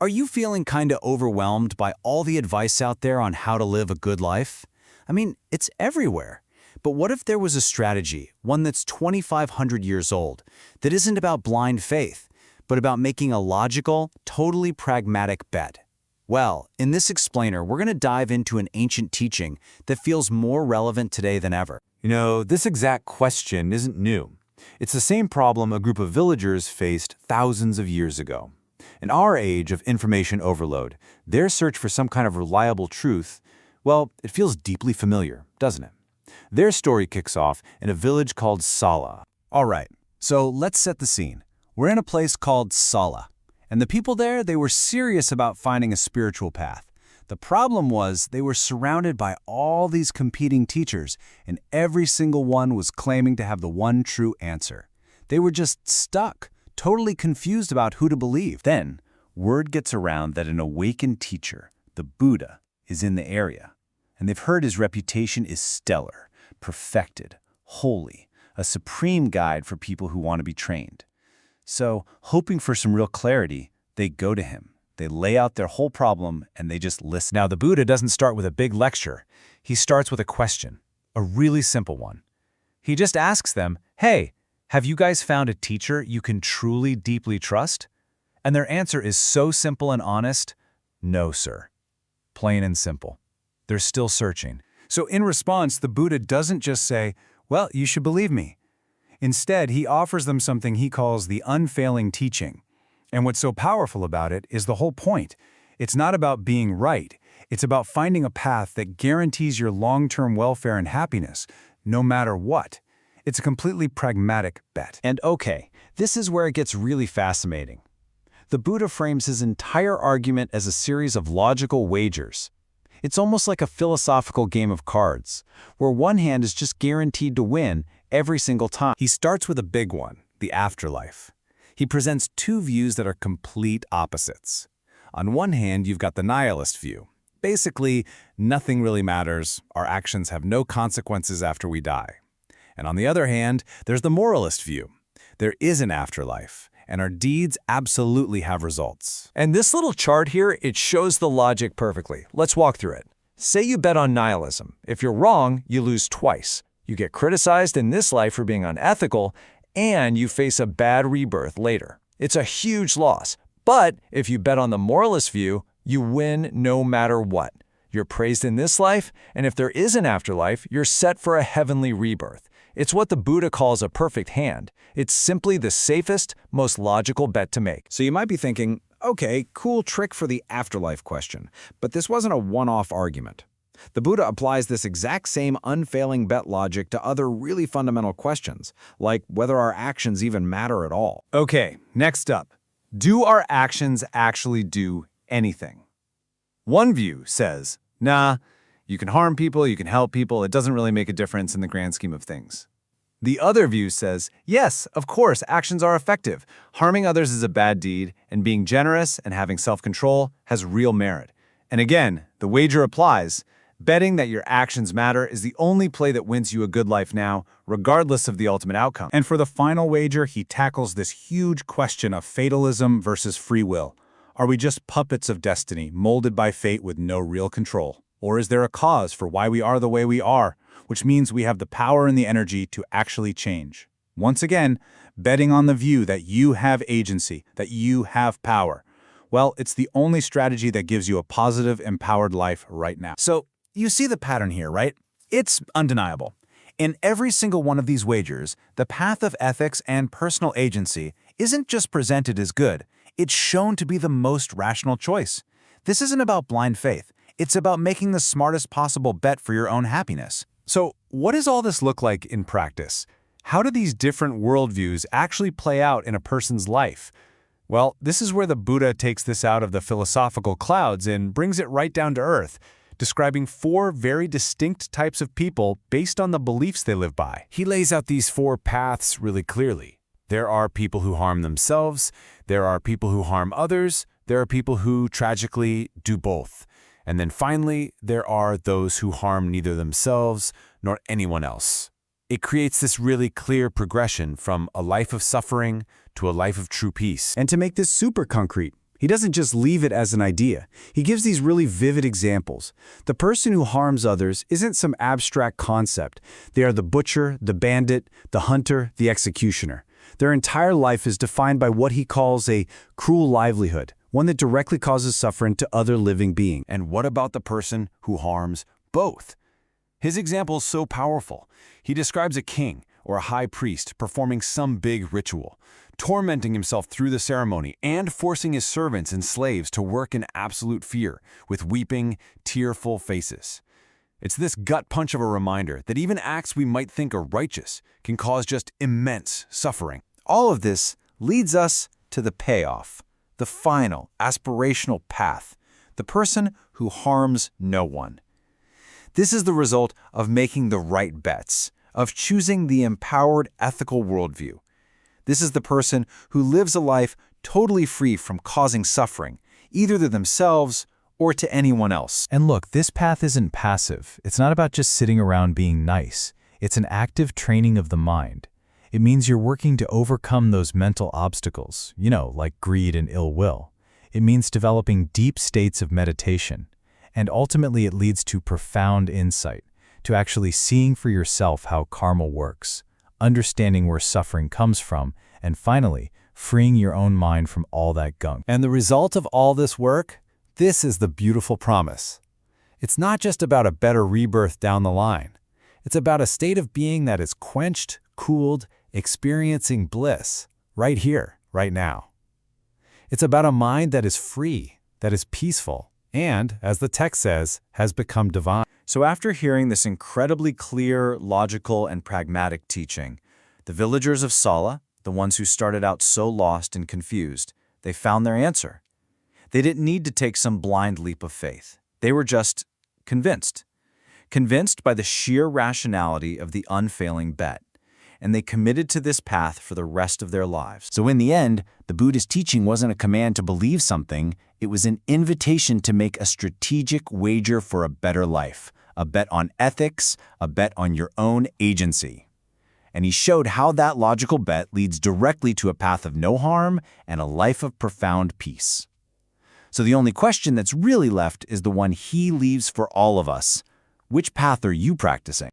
Are you feeling kinda overwhelmed by all the advice out there on how to live a good life? I mean, it's everywhere. But what if there was a strategy, one that's 2,500 years old, that isn't about blind faith, but about making a logical, totally pragmatic bet? Well, in this explainer, we're gonna dive into an ancient teaching that feels more relevant today than ever. You know, this exact question isn't new. It's the same problem a group of villagers faced thousands of years ago. In our age of information overload, their search for some kind of reliable truth, well, it feels deeply familiar, doesn't it? Their story kicks off in a village called Sala. All right, so let's set the scene. We're in a place called Sala, and the people there, they were serious about finding a spiritual path. The problem was they were surrounded by all these competing teachers, and every single one was claiming to have the one true answer. They were just stuck, totally confused about who to believe. Then, word gets around that an awakened teacher, the Buddha, is in the area, and they've heard his reputation is stellar, perfected, holy, a supreme guide for people who want to be trained. So, hoping for some real clarity, they go to him. They lay out their whole problem, and they just listen. Now, the Buddha doesn't start with a big lecture. He starts with a question, a really simple one. He just asks them, hey, have you guys found a teacher you can truly, deeply trust? And their answer is so simple and honest, no, sir. Plain and simple. They're still searching. So in response, the Buddha doesn't just say, well, you should believe me. Instead, he offers them something he calls the unfailing teaching. And what's so powerful about it is the whole point. It's not about being right. It's about finding a path that guarantees your long-term welfare and happiness, no matter what. It's a completely pragmatic bet. And okay, this is where it gets really fascinating. The Buddha frames his entire argument as a series of logical wagers. It's almost like a philosophical game of cards, where one hand is just guaranteed to win every single time. He starts with a big one, the afterlife. He presents two views that are complete opposites. On one hand, you've got the nihilist view. Basically, nothing really matters, our actions have no consequences after we die. And on the other hand, there's the moralist view. There is an afterlife, and our deeds absolutely have results. And this little chart here, it shows the logic perfectly. Let's walk through it. Say you bet on nihilism. If you're wrong, you lose twice. You get criticized in this life for being unethical, and you face a bad rebirth later. It's a huge loss. But if you bet on the moralist view, you win no matter what. You're praised in this life, and if there is an afterlife, you're set for a heavenly rebirth. It's what the Buddha calls a perfect hand. It's simply the safest, most logical bet to make. So you might be thinking, okay, cool trick for the afterlife question, but this wasn't a one-off argument. The Buddha applies this exact same unfailing bet logic to other really fundamental questions, like whether our actions even matter at all. Okay, next up. Do our actions actually do anything? One view says, nah, you can harm people, you can help people, it doesn't really make a difference in the grand scheme of things. The other view says, yes, of course, actions are effective. Harming others is a bad deed, and being generous and having self-control has real merit. And again, the wager applies. Betting that your actions matter is the only play that wins you a good life now, regardless of the ultimate outcome. And for the final wager, he tackles this huge question of fatalism versus free will. Are we just puppets of destiny, molded by fate with no real control? Or is there a cause for why we are the way we are, which means we have the power and the energy to actually change? Once again, betting on the view that you have agency, that you have power. Well, it's the only strategy that gives you a positive, empowered life right now. So, you see the pattern here, right? It's undeniable. In every single one of these wagers, the path of ethics and personal agency isn't just presented as good, it's shown to be the most rational choice. This isn't about blind faith. It's about making the smartest possible bet for your own happiness. So, what does all this look like in practice? How do these different worldviews actually play out in a person's life? Well, this is where the Buddha takes this out of the philosophical clouds and brings it right down to earth, describing four very distinct types of people based on the beliefs they live by. He lays out these four paths really clearly. There are people who harm themselves, there are people who harm others, there are people who tragically do both. And then finally, there are those who harm neither themselves nor anyone else. It creates this really clear progression from a life of suffering to a life of true peace. And to make this super concrete, He doesn't just leave it as an idea. He gives these really vivid examples. The person who harms others isn't some abstract concept. They are the butcher, the bandit, the hunter, the executioner. Their entire life is defined by what he calls a cruel livelihood, one that directly causes suffering to other living beings. And what about the person who harms both? His example is so powerful. He describes a king or a high priest performing some big ritual, tormenting himself through the ceremony and forcing his servants and slaves to work in absolute fear, with weeping, tearful faces. It's this gut punch of a reminder that even acts we might think are righteous can cause just immense suffering. All of this leads us to the payoff, the final, aspirational path, the person who harms no one. This is the result of making the right bets, of choosing the empowered ethical worldview. This is the person who lives a life totally free from causing suffering, either to themselves or to anyone else. And look, this path isn't passive. It's not about just sitting around being nice. It's an active training of the mind. It means you're working to overcome those mental obstacles, like greed and ill will. It means developing deep states of meditation. And ultimately, it leads to profound insight, to actually seeing for yourself how karma works, understanding where suffering comes from, and finally, freeing your own mind from all that gunk. And the result of all this work? This is the beautiful promise. It's not just about a better rebirth down the line. It's about a state of being that is quenched, cooled, experiencing bliss, right here, right now. It's about a mind that is free, that is peaceful, and, as the text says, has become divine. So after hearing this incredibly clear, logical, and pragmatic teaching, the villagers of Sala, the ones who started out so lost and confused, they found their answer. They didn't need to take some blind leap of faith. They were just convinced. Convinced by the sheer rationality of the unfailing bet. And they committed to this path for the rest of their lives. So in the end, the Buddhist teaching wasn't a command to believe something. It was an invitation to make a strategic wager for a better life, a bet on ethics, a bet on your own agency. And he showed how that logical bet leads directly to a path of no harm and a life of profound peace. So the only question that's really left is the one he leaves for all of us. Which path are you practicing?